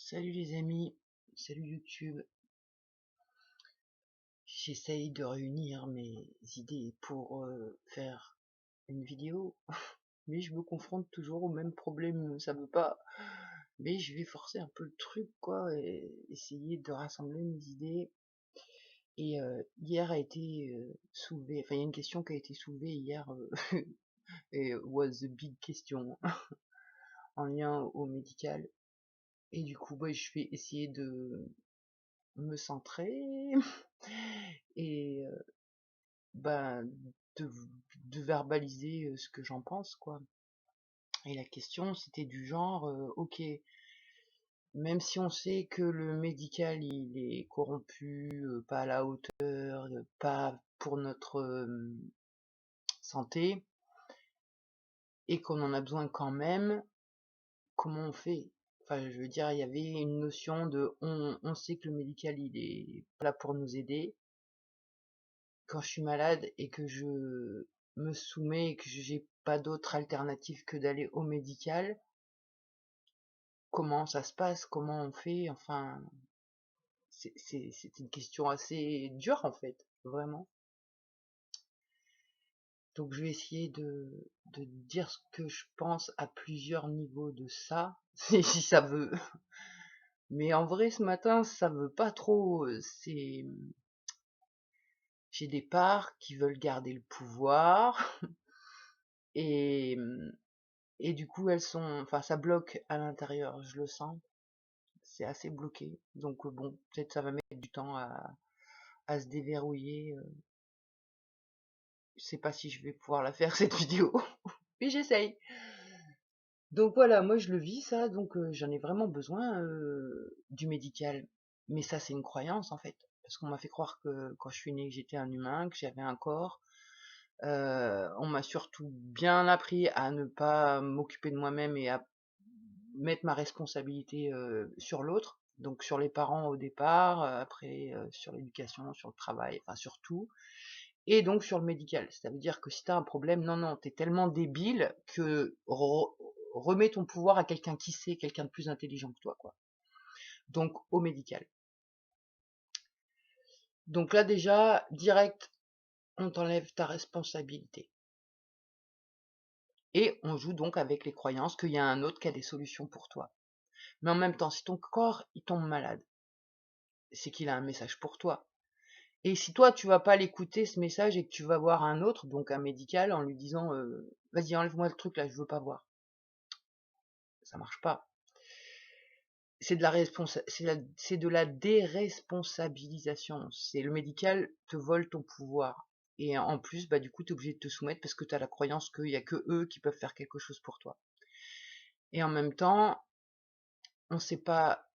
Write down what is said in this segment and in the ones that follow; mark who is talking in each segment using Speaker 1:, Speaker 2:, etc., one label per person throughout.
Speaker 1: Salut les amis, salut YouTube. J'essaye de réunir mes idées pour faire une vidéo, mais je me confronte toujours au même problème, ça veut pas. Mais je vais forcer un peu le truc, quoi, et essayer de rassembler mes idées. Et hier a été soulevée, enfin il y a une question qui a été soulevée hier, et was a big question en lien au médical. Et du coup, je vais essayer de me centrer et bah, de, de verbaliser ce que j'en pense, quoi. Et la question, c'était du genre, ok, même si on sait que le médical, il est corrompu, pas à la hauteur, pas pour notre santé, et qu'on en a besoin quand même, comment on fait? Enfin, je veux dire, il y avait une notion de, on sait que le médical, il est pas là pour nous aider, quand je suis malade et que je me soumets et que j'ai pas d'autre alternative que d'aller au médical, comment ça se passe, comment on fait, enfin, c'est une question assez dure en fait, vraiment. Donc je vais essayer de dire ce que je pense à plusieurs niveaux de ça, si ça veut. Mais en vrai, ce matin, ça veut pas trop. J'ai des parts qui veulent garder le pouvoir et Et du coup, enfin, ça bloque à l'intérieur, je le sens. C'est assez bloqué. Donc bon, peut-être ça va mettre du temps à se déverrouiller. Je sais pas si je vais pouvoir la faire cette vidéo, mais j'essaye. Donc voilà, moi je le vis ça, donc j'en ai vraiment besoin du médical. Mais ça, c'est une croyance en fait, parce qu'on m'a fait croire que quand je suis née, j'étais un humain, que j'avais un corps. On m'a surtout bien appris à ne pas m'occuper de moi-même et à mettre ma responsabilité sur l'autre, donc sur les parents au départ, après sur l'éducation, sur le travail, enfin sur tout, et donc sur le médical. Ça veut dire que si t'as un problème, non, t'es tellement débile que remets ton pouvoir à quelqu'un qui sait, quelqu'un de plus intelligent que toi, quoi. Donc au médical. Donc là déjà, direct, on t'enlève ta responsabilité. Et on joue donc avec les croyances qu'il y a un autre qui a des solutions pour toi. Mais en même temps, si ton corps il tombe malade, c'est qu'il a un message pour toi. Et si toi, tu vas pas l'écouter, ce message, et que tu vas voir un autre, donc un médical, en lui disant vas-y, enlève-moi le truc là, je veux pas voir. Ça marche pas. C'est de la déresponsabilisation. C'est le médical te vole ton pouvoir. Et en plus, du coup, tu es obligé de te soumettre parce que tu as la croyance qu'il y a que eux qui peuvent faire quelque chose pour toi. Et en même temps, on sait pas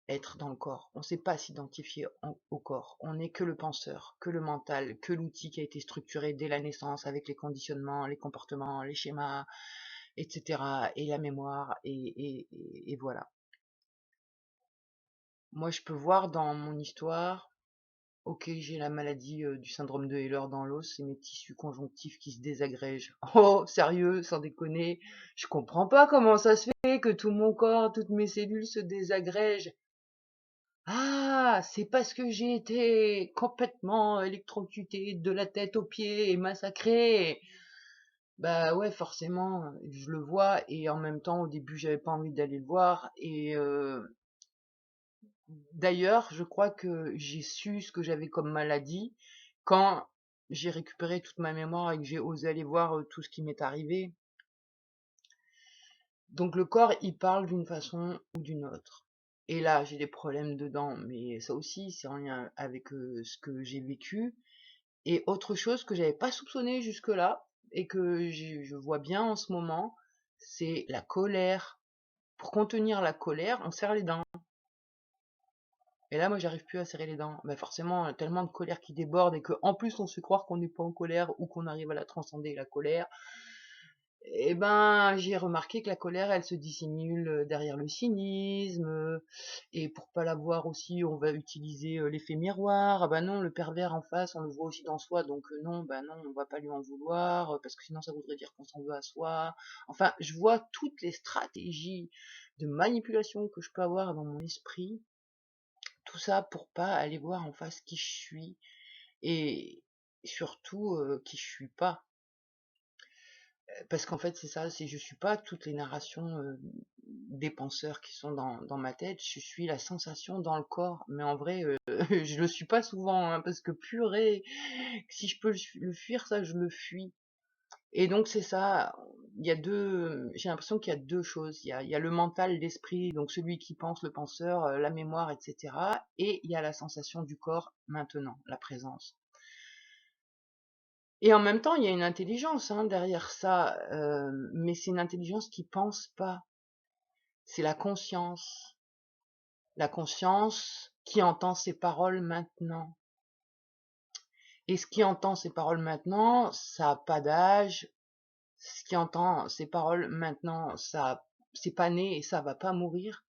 Speaker 1: être dans le corps. On ne sait pas s'identifier au corps. On n'est que le penseur, que le mental, que l'outil qui a été structuré dès la naissance avec les conditionnements, les comportements, les schémas, etc. Et la mémoire, et voilà. Moi, je peux voir dans mon histoire, ok, j'ai la maladie du syndrome de Ehlers dans l'os, c'est mes tissus conjonctifs qui se désagrègent. Oh, sérieux, sans déconner, je comprends pas comment ça se fait que tout mon corps, toutes mes cellules se désagrègent. Ah, c'est parce que j'ai été complètement électrocuté de la tête aux pieds et massacré. Bah ouais, forcément, je le vois et en même temps, au début, j'avais pas envie d'aller le voir. Et d'ailleurs, je crois que j'ai su ce que j'avais comme maladie quand j'ai récupéré toute ma mémoire et que j'ai osé aller voir tout ce qui m'est arrivé. Donc le corps, il parle d'une façon ou d'une autre. Et là, j'ai des problèmes dedans, mais ça aussi, c'est en lien avec ce que j'ai vécu. Et autre chose que j'avais pas soupçonné jusque-là, et que je vois bien en ce moment, c'est la colère. Pour contenir la colère, on serre les dents. Et là, moi, j'arrive plus à serrer les dents. Ben forcément, tellement de colère qui déborde, et qu'en plus, on se fait croire qu'on n'est pas en colère, ou qu'on arrive à la transcender, la colère. Et ben, j'ai remarqué que la colère, elle se dissimule derrière le cynisme, et pour pas la voir aussi, on va utiliser l'effet miroir. Ah bah non, le pervers en face, on le voit aussi dans soi, donc non, bah non, on va pas lui en vouloir, parce que sinon ça voudrait dire qu'on s'en veut à soi. Enfin, je vois toutes les stratégies de manipulation que je peux avoir dans mon esprit, tout ça pour pas aller voir en face qui je suis, et surtout qui je suis pas. Parce qu'en fait, c'est ça, c'est je suis pas toutes les narrations des penseurs qui sont dans ma tête, je suis la sensation dans le corps. Mais en vrai, je le suis pas souvent, hein, parce que purée, si je peux le fuir, ça, je le fuis. Et donc c'est ça, il y a deux, j'ai l'impression qu'il y a deux choses. Il y a le mental, l'esprit, donc celui qui pense, le penseur, la mémoire, etc. Et il y a la sensation du corps maintenant, la présence. Et en même temps, il y a une intelligence hein, derrière ça, mais c'est une intelligence qui pense pas. C'est la conscience qui entend ses paroles maintenant. Et ce qui entend ses paroles maintenant, ça n'a pas d'âge. Ce qui entend ses paroles maintenant, ça, c'est pas né et ça va pas mourir.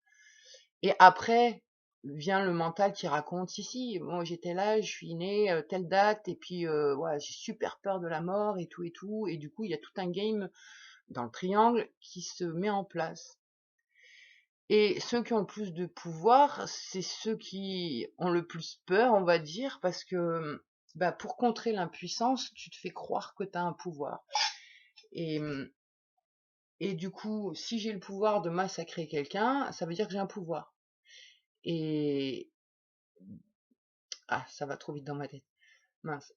Speaker 1: Et après vient le mental qui raconte, si, moi j'étais là, je suis né telle date, et puis ouais, j'ai super peur de la mort et tout, et du coup il y a tout un game dans le triangle qui se met en place. Et ceux qui ont le plus de pouvoir, c'est ceux qui ont le plus peur, on va dire, parce que bah, pour contrer l'impuissance, tu te fais croire que tu as un pouvoir. Et, et du coup, si j'ai le pouvoir de massacrer quelqu'un, ça veut dire que j'ai un pouvoir. Et ah, ça va trop vite dans ma tête. Mince.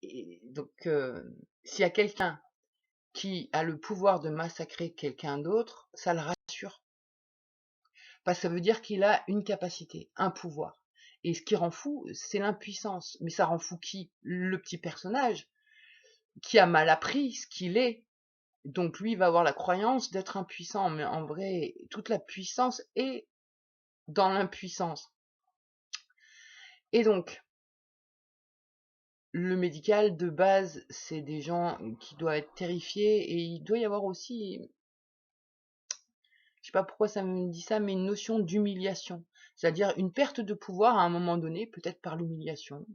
Speaker 1: Et donc, s'il y a quelqu'un qui a le pouvoir de massacrer quelqu'un d'autre, ça le rassure. Parce que ça veut dire qu'il a une capacité, un pouvoir. Et ce qui rend fou, c'est l'impuissance. Mais ça rend fou qui? Le petit personnage, qui a mal appris ce qu'il est. Donc lui, il va avoir la croyance d'être impuissant. Mais en vrai, toute la puissance est dans l'impuissance. Et donc, le médical, de base, c'est des gens qui doivent être terrifiés. Et il doit y avoir aussi, je sais pas pourquoi ça me dit ça, mais une notion d'humiliation. C'est-à-dire une perte de pouvoir à un moment donné, peut-être par l'humiliation.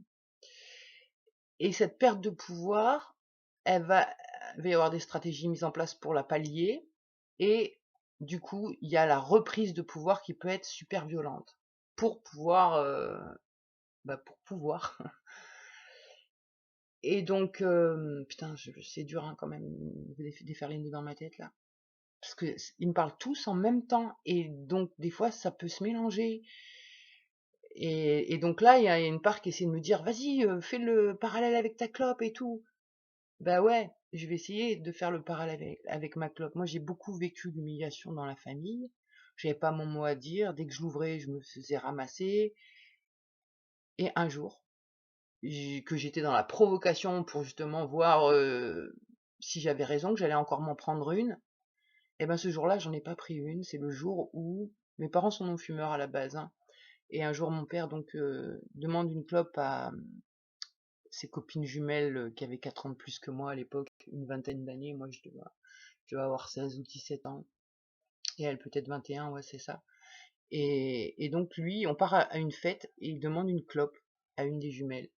Speaker 1: Et cette perte de pouvoir, il va y avoir des stratégies mises en place pour la pallier. Et du coup, il y a la reprise de pouvoir qui peut être super violente. Pour pouvoir, pour pouvoir. Et donc, putain, c'est dur hein, quand même, de faire les nœuds dans ma tête là. Parce que ils me parlent tous en même temps. Et donc, des fois, ça peut se mélanger. Et donc là, il y a une part qui essaie de me dire, vas-y, fais le parallèle avec ta clope et tout. Bah ouais, je vais essayer de faire le parallèle avec ma clope. Moi, j'ai beaucoup vécu d'humiliation dans la famille. J'avais pas mon mot à dire. Dès que je l'ouvrais, je me faisais ramasser. Et un jour, que j'étais dans la provocation pour justement voir si j'avais raison, que j'allais encore m'en prendre une. Et ben ce jour-là, j'en ai pas pris une. C'est le jour où mes parents sont non-fumeurs à la base, hein. Et un jour, mon père donc demande une clope à ses copines jumelles qui avaient 4 ans de plus que moi à l'époque, une vingtaine d'années. Moi, je dois avoir 16 ou 17 ans. Et elle peut-être 21, ouais, c'est ça. Et donc lui, on part à une fête et il demande une clope à une des jumelles.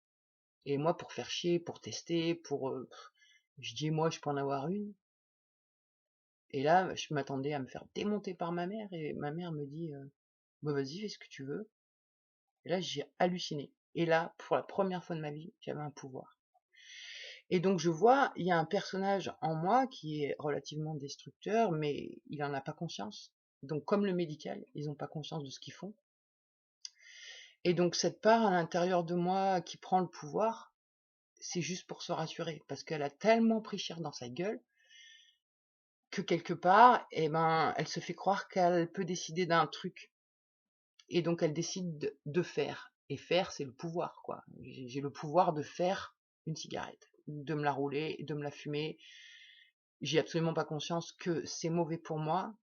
Speaker 1: Et moi, pour faire chier, pour tester, je dis, moi, je peux en avoir une. Et là, je m'attendais à me faire démonter par ma mère. Et ma mère me dit, bah vas-y, fais ce que tu veux. Et là, j'ai halluciné. Et là, pour la première fois de ma vie, j'avais un pouvoir. Et donc je vois, il y a un personnage en moi qui est relativement destructeur, mais il n'en a pas conscience. Donc comme le médical, ils n'ont pas conscience de ce qu'ils font. Et donc cette part à l'intérieur de moi qui prend le pouvoir, c'est juste pour se rassurer, parce qu'elle a tellement pris cher dans sa gueule que quelque part, eh ben, elle se fait croire qu'elle peut décider d'un truc. Et donc elle décide de faire. Et faire, c'est le pouvoir, quoi. J'ai le pouvoir de faire une cigarette, de me la rouler, de me la fumer. J'ai absolument pas conscience que c'est mauvais pour moi,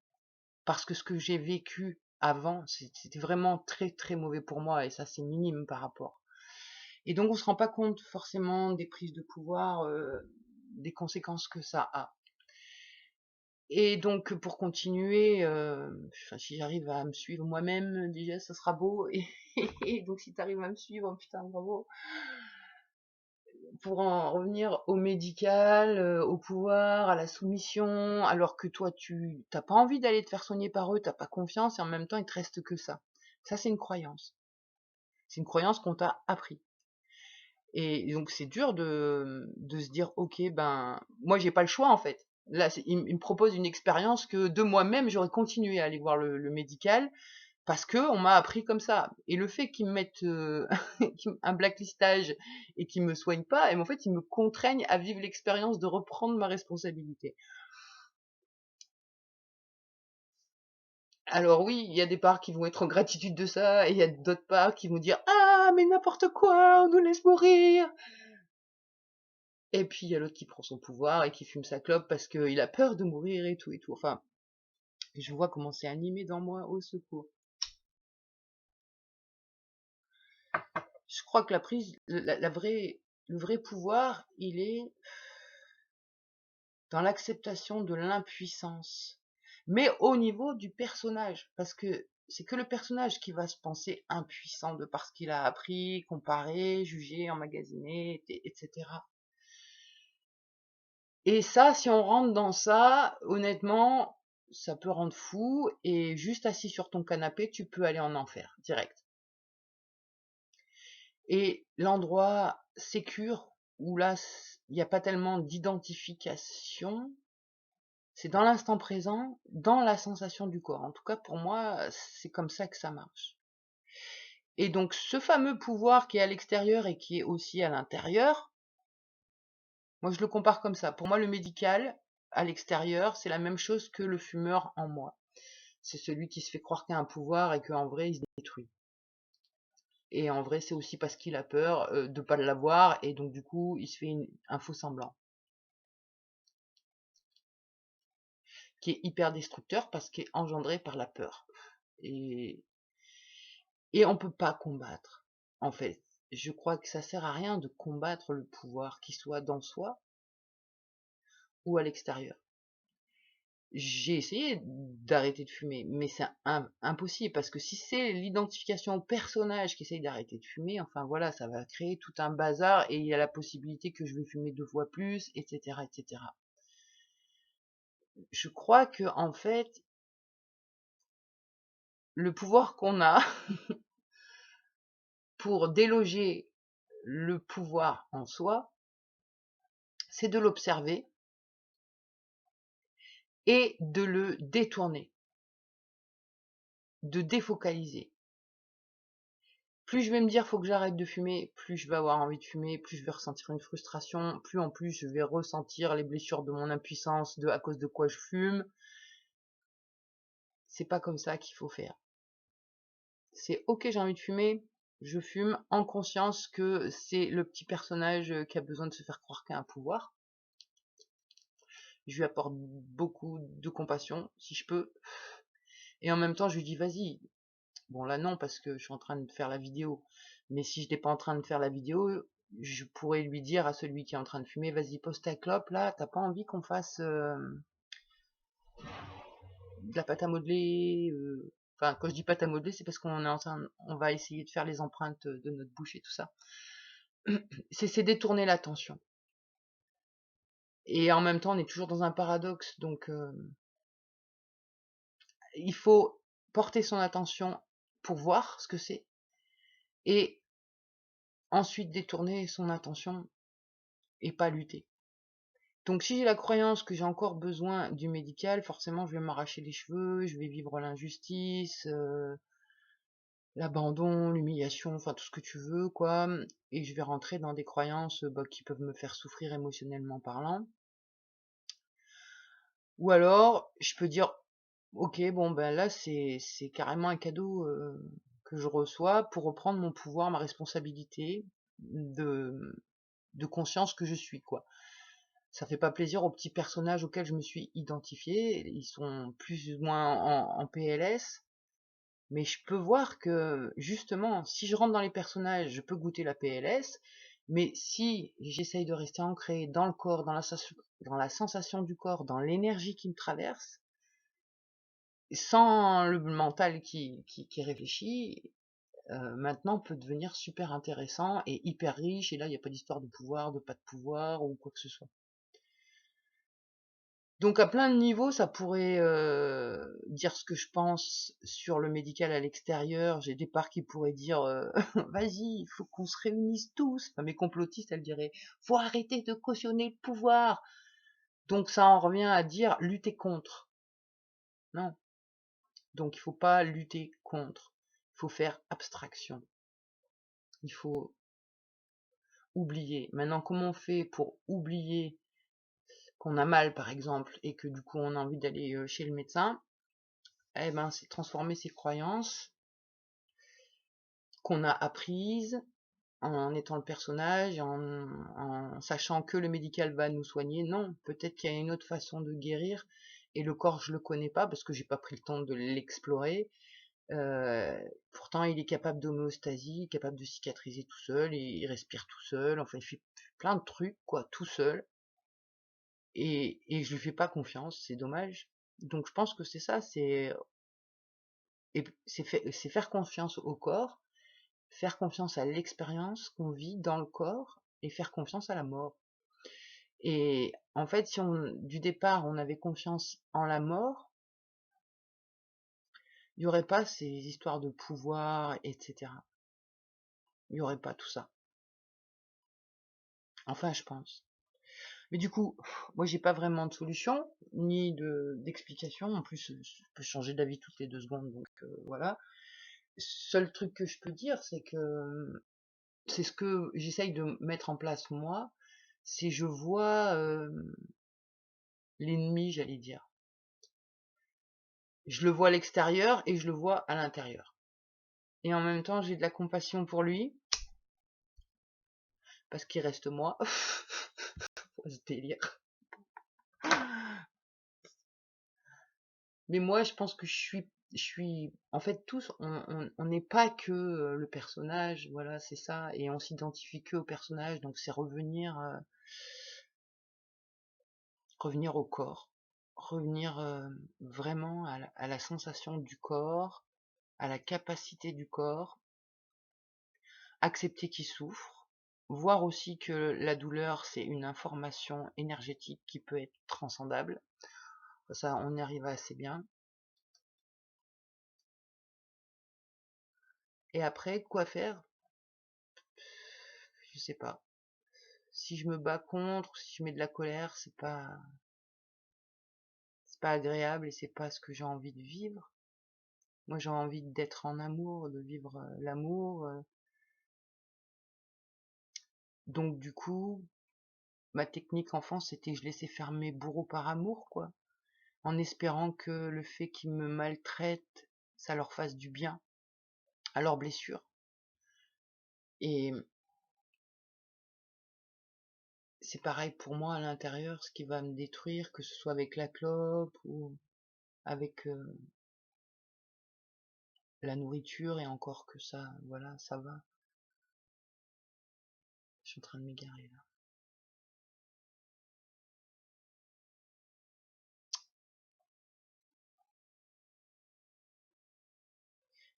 Speaker 1: parce que ce que j'ai vécu avant, c'était vraiment très très mauvais pour moi, et ça c'est minime par rapport. Et donc on se rend pas compte forcément des prises de pouvoir, des conséquences que ça a. Et donc pour continuer, enfin, si j'arrive à me suivre moi-même, déjà ça sera beau. Et donc si tu arrives à me suivre, putain bravo. Pour en revenir au médical, au pouvoir, à la soumission, alors que toi tu t'as pas envie d'aller te faire soigner par eux, t'as pas confiance et en même temps il te reste que ça. Ça c'est une croyance. C'est une croyance qu'on t'a appris. Et donc c'est dur de se dire ok ben moi j'ai pas le choix en fait. Là il me propose une expérience que de moi-même j'aurais continué à aller voir le médical parce que on m'a appris comme ça. Et le fait qu'ils me mettent un blacklistage et qu'ils me soignent pas, et en fait ils me contraignent à vivre l'expérience de reprendre ma responsabilité. Alors oui, il y a des parts qui vont être en gratitude de ça, et il y a d'autres parts qui vont dire ah mais n'importe quoi, on nous laisse mourir. Et puis il y a l'autre qui prend son pouvoir et qui fume sa clope parce qu'il a peur de mourir et tout et tout. Enfin, je vois comment c'est animé dans moi, au secours. Je crois que la prise, le vrai pouvoir, il est dans l'acceptation de l'impuissance. Mais au niveau du personnage, parce que c'est que le personnage qui va se penser impuissant de par ce qu'il a appris, comparé, jugé, emmagasiné, etc. Et ça, si on rentre dans ça, honnêtement, ça peut rendre fou, et juste assis sur ton canapé, tu peux aller en enfer, direct. Et l'endroit sécure, où là, il n'y a pas tellement d'identification, c'est dans l'instant présent, dans la sensation du corps. En tout cas, pour moi, c'est comme ça que ça marche. Et donc, ce fameux pouvoir qui est à l'extérieur et qui est aussi à l'intérieur, moi, je le compare comme ça. Pour moi, le médical, à l'extérieur, c'est la même chose que le fumeur en moi. C'est celui qui se fait croire qu'il a un pouvoir et qu'en vrai, il se détruit. Et en vrai, c'est aussi parce qu'il a peur de pas l'avoir, et donc du coup, il se fait un faux semblant. Qui est hyper destructeur parce qu'il est engendré par la peur. Et, et on peut pas combattre. En fait, je crois que ça sert à rien de combattre le pouvoir, qu'il soit dans soi ou à l'extérieur. J'ai essayé d'arrêter de fumer, mais c'est impossible, parce que si c'est l'identification au personnage qui essaye d'arrêter de fumer, enfin voilà, ça va créer tout un bazar, et il y a la possibilité que je vais fumer 2 fois plus, etc., etc. Je crois que, en fait, le pouvoir qu'on a pour déloger le pouvoir en soi, c'est de l'observer et de le détourner, de défocaliser. Plus je vais me dire faut que j'arrête de fumer, plus je vais avoir envie de fumer, plus je vais ressentir une frustration, plus en plus je vais ressentir les blessures de mon impuissance, de à cause de quoi je fume. C'est pas comme ça qu'il faut faire. C'est ok, j'ai envie de fumer, je fume en conscience que c'est le petit personnage qui a besoin de se faire croire qu'il a un pouvoir. Je lui apporte beaucoup de compassion, si je peux. Et en même temps, je lui dis, vas-y. Bon, là, non, parce que je suis en train de faire la vidéo. Mais si je n'étais pas en train de faire la vidéo, je pourrais lui dire à celui qui est en train de fumer, vas-y, pose ta clope, là, t'as pas envie qu'on fasse de la pâte à modeler Enfin, quand je dis pâte à modeler, c'est parce on va essayer de faire les empreintes de notre bouche et tout ça. C'est détourner l'attention. Et en même temps, on est toujours dans un paradoxe, donc il faut porter son attention pour voir ce que c'est, et ensuite détourner son attention et pas lutter. Donc si j'ai la croyance que j'ai encore besoin du médical, forcément je vais m'arracher les cheveux, je vais vivre l'injustice, l'abandon, l'humiliation, enfin tout ce que tu veux, quoi, et je vais rentrer dans des croyances qui peuvent me faire souffrir émotionnellement parlant. Ou alors, je peux dire, ok, bon ben là c'est carrément un cadeau que je reçois pour reprendre mon pouvoir, ma responsabilité de, de conscience que je suis, quoi. Ça fait pas plaisir aux petits personnages auxquels je me suis identifiée, ils sont plus ou moins en PLS, mais je peux voir que, justement, si je rentre dans les personnages, je peux goûter la PLS, Mais si j'essaye de rester ancré dans le corps, dans la sensation du corps, dans l'énergie qui me traverse, sans le mental qui réfléchit, maintenant peut devenir super intéressant et hyper riche. Et là, il n'y a pas d'histoire de pouvoir, de pas de pouvoir ou quoi que ce soit. Donc à plein de niveaux, ça pourrait dire ce que je pense sur le médical à l'extérieur. J'ai des parts qui pourraient dire vas-y, il faut qu'on se réunisse tous. Enfin, mes complotistes, elles diraient faut arrêter de cautionner le pouvoir. Donc ça en revient à dire lutter contre. Non. Donc il faut pas lutter contre. Il faut faire abstraction. Il faut oublier. Maintenant, comment on fait pour oublier qu'on a mal, par exemple, et que du coup on a envie d'aller chez le médecin? Eh ben, c'est transformer ses croyances qu'on a apprises en étant le personnage, en sachant que le médical va nous soigner. Non, peut-être qu'il y a une autre façon de guérir, et le corps, je le connais pas parce que j'ai pas pris le temps de l'explorer. Pourtant, il est capable d'homéostasie, capable de cicatriser tout seul, et il respire tout seul. Enfin, il fait plein de trucs, quoi, tout seul. Et je lui fais pas confiance, c'est dommage. Donc, je pense que c'est ça, c'est faire confiance au corps, faire confiance à l'expérience qu'on vit dans le corps, et faire confiance à la mort. Et en fait, si du départ, on avait confiance en la mort, il n'y aurait pas ces histoires de pouvoir, etc. Il n'y aurait pas tout ça. Enfin, je pense. Mais du coup, moi, j'ai pas vraiment de solution, ni d'explication. En plus, je peux changer d'avis toutes les 2 secondes, donc voilà. Seul truc que je peux dire, c'est que c'est ce que j'essaye de mettre en place moi, c'est je vois l'ennemi, j'allais dire. Je le vois à l'extérieur et je le vois à l'intérieur. Et en même temps, j'ai de la compassion pour lui, parce qu'il reste moi. Ce délire. Mais moi, je pense que en fait, tous, on n'est pas que le personnage, voilà, c'est ça, et on s'identifie que au personnage, donc c'est revenir au corps, revenir vraiment à la sensation du corps, à la capacité du corps, accepter qu'il souffre, voir aussi que la douleur, c'est une information énergétique qui peut être transcendable. Ça, on y arrive assez bien. Et après, quoi faire? Je sais pas. Si je me bats contre, si je mets de la colère, c'est pas agréable et c'est pas ce que j'ai envie de vivre. Moi, j'ai envie d'être en amour, de vivre l'amour. Donc, du coup, ma technique enfant, c'était je laissais faire mes bourreaux par amour, quoi. En espérant que le fait qu'ils me maltraitent, ça leur fasse du bien à leurs blessures. Et c'est pareil pour moi à l'intérieur, ce qui va me détruire, que ce soit avec la clope ou avec la nourriture, et encore que ça, voilà, ça va. Je suis en train de m'égarer là.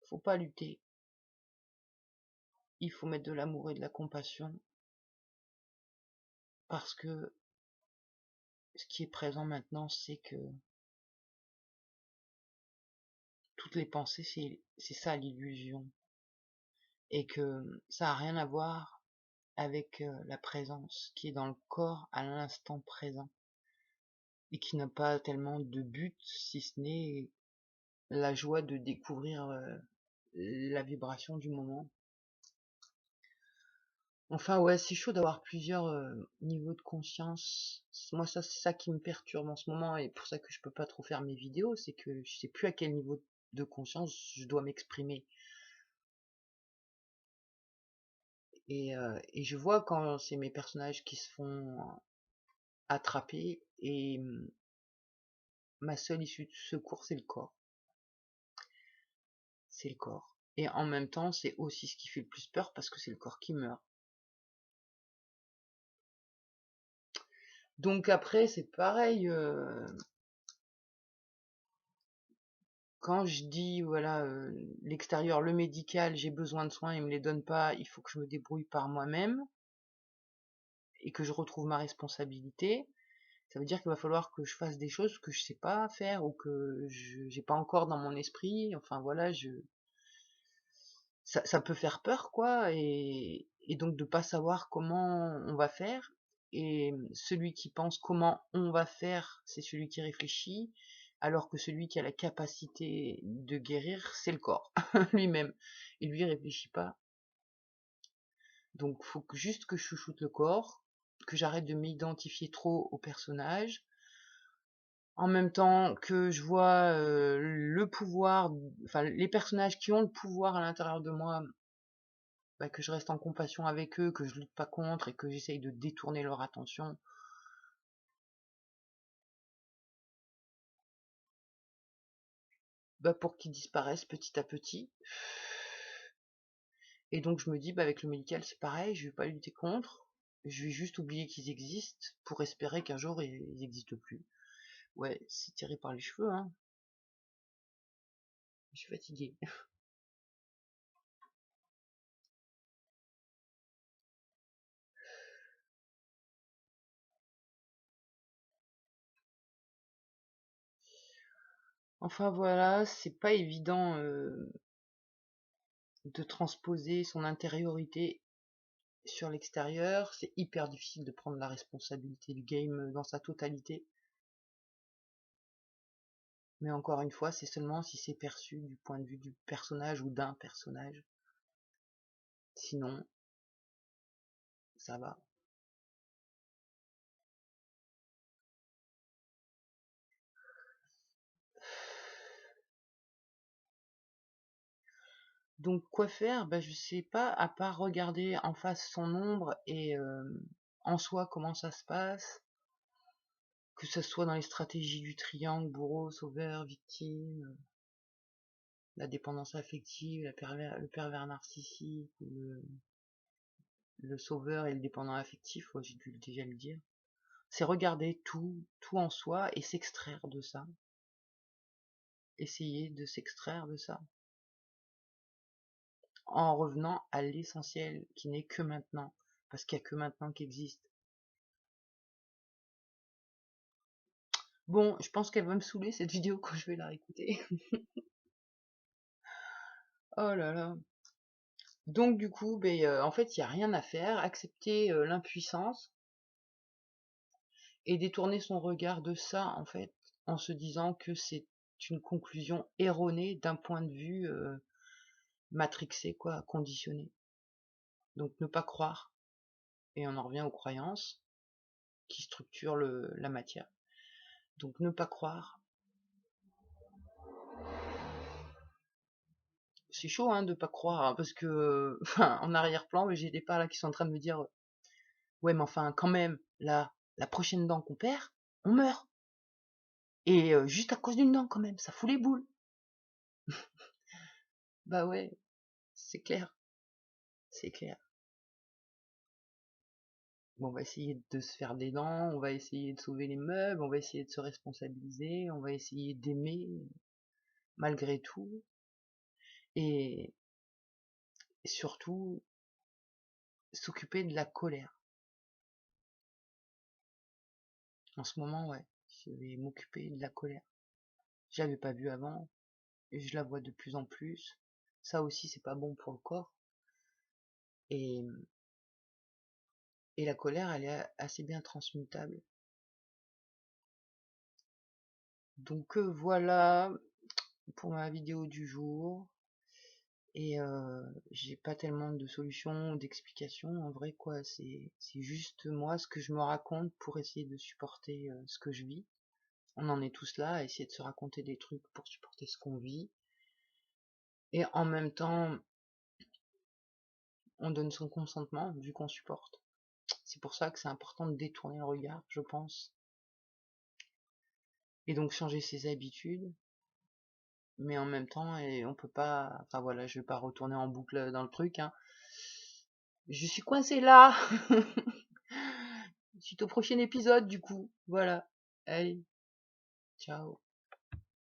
Speaker 1: Faut pas lutter. Il faut mettre de l'amour et de la compassion, parce que ce qui est présent maintenant, c'est que toutes les pensées, c'est ça l'illusion. Et que ça a rien à voir avec la présence qui est dans le corps à l'instant présent. Et qui n'a pas tellement de but, si ce n'est la joie de découvrir la vibration du moment. Enfin ouais, c'est chaud d'avoir plusieurs niveaux de conscience. Moi ça, c'est ça qui me perturbe en ce moment, et pour ça que je peux pas trop faire mes vidéos, c'est que je sais plus à quel niveau de conscience je dois m'exprimer. Et je vois quand c'est mes personnages qui se font attraper, et ma seule issue de secours, c'est le corps. C'est le corps. Et en même temps, c'est aussi ce qui fait le plus peur, parce que c'est le corps qui meurt. Donc après, c'est pareil. Quand je dis, voilà, l'extérieur, le médical, j'ai besoin de soins, il me les donne pas, il faut que je me débrouille par moi-même et que je retrouve ma responsabilité. Ça veut dire qu'il va falloir que je fasse des choses que je sais pas faire ou que je j'ai pas encore dans mon esprit. Enfin voilà, ça peut faire peur quoi, et donc de pas savoir comment on va faire. Et celui qui pense comment on va faire, c'est celui qui réfléchit, alors que celui qui a la capacité de guérir, c'est le corps lui-même. Et lui, il réfléchit pas. Donc faut juste que je chouchoute le corps, que j'arrête de m'identifier trop au personnage, en même temps que je vois le pouvoir, enfin les personnages qui ont le pouvoir à l'intérieur de moi, bah, que je reste en compassion avec eux, que je lutte pas contre et que j'essaye de détourner leur attention. Bah, pour qu'ils disparaissent petit à petit. Et donc je me dis, bah, avec le médical c'est pareil, je vais pas lutter contre, je vais juste oublier qu'ils existent pour espérer qu'un jour ils n'existent plus. Ouais, c'est tiré par les cheveux, hein. Je suis fatiguée. Enfin voilà, c'est pas évident de transposer son intériorité sur l'extérieur, c'est hyper difficile de prendre la responsabilité du game dans sa totalité. Mais encore une fois, c'est seulement si c'est perçu du point de vue du personnage ou d'un personnage. Sinon, ça va. Donc quoi faire? Bah je sais pas, à part regarder en face son ombre et en soi comment ça se passe, que ce soit dans les stratégies du triangle, bourreau, sauveur, victime, la dépendance affective, le pervers narcissique, le sauveur et le dépendant affectif, ouais, j'ai dû déjà le dire. C'est regarder tout en soi et s'extraire de ça. Essayer de s'extraire de ça. En revenant à l'essentiel qui n'est que maintenant. Parce qu'il n'y a que maintenant qui existe. Bon, je pense qu'elle va me saouler cette vidéo quand je vais la réécouter. Oh là là. Donc du coup, ben, en fait, il n'y a rien à faire. Accepter l'impuissance et détourner son regard de ça, en fait, en se disant que c'est une conclusion erronée d'un point de vue matrixé, quoi, conditionné. Donc ne pas croire. Et on en revient aux croyances qui structurent la matière. Donc ne pas croire. C'est chaud hein, de pas croire, hein, parce que enfin, en arrière-plan, j'ai des parts là qui sont en train de me dire ouais mais enfin quand même, là, la prochaine dent qu'on perd, on meurt. Et juste à cause d'une dent quand même, ça fout les boules. Bah ouais, c'est clair, c'est clair. Bon, on va essayer de se faire des dents, on va essayer de sauver les meubles, on va essayer de se responsabiliser, on va essayer d'aimer malgré tout. Et surtout, s'occuper de la colère. En ce moment, ouais, je vais m'occuper de la colère. Je l'avais pas vu avant, et je la vois de plus en plus. Ça aussi, c'est pas bon pour le corps. Et, et la colère, elle est assez bien transmutable. Donc voilà pour ma vidéo du jour. Et j'ai pas tellement de solutions, d'explications. En vrai, quoi, c'est juste moi ce que je me raconte pour essayer de supporter ce que je vis. On en est tous là à essayer de se raconter des trucs pour supporter ce qu'on vit. Et en même temps, on donne son consentement vu qu'on supporte. C'est pour ça que c'est important de détourner le regard, je pense. Et donc changer ses habitudes. Mais en même temps, et on peut pas... Enfin voilà, je vais pas retourner en boucle dans le truc. Hein. Je suis coincée là Suite au prochain épisode, du coup. Voilà. Allez, ciao.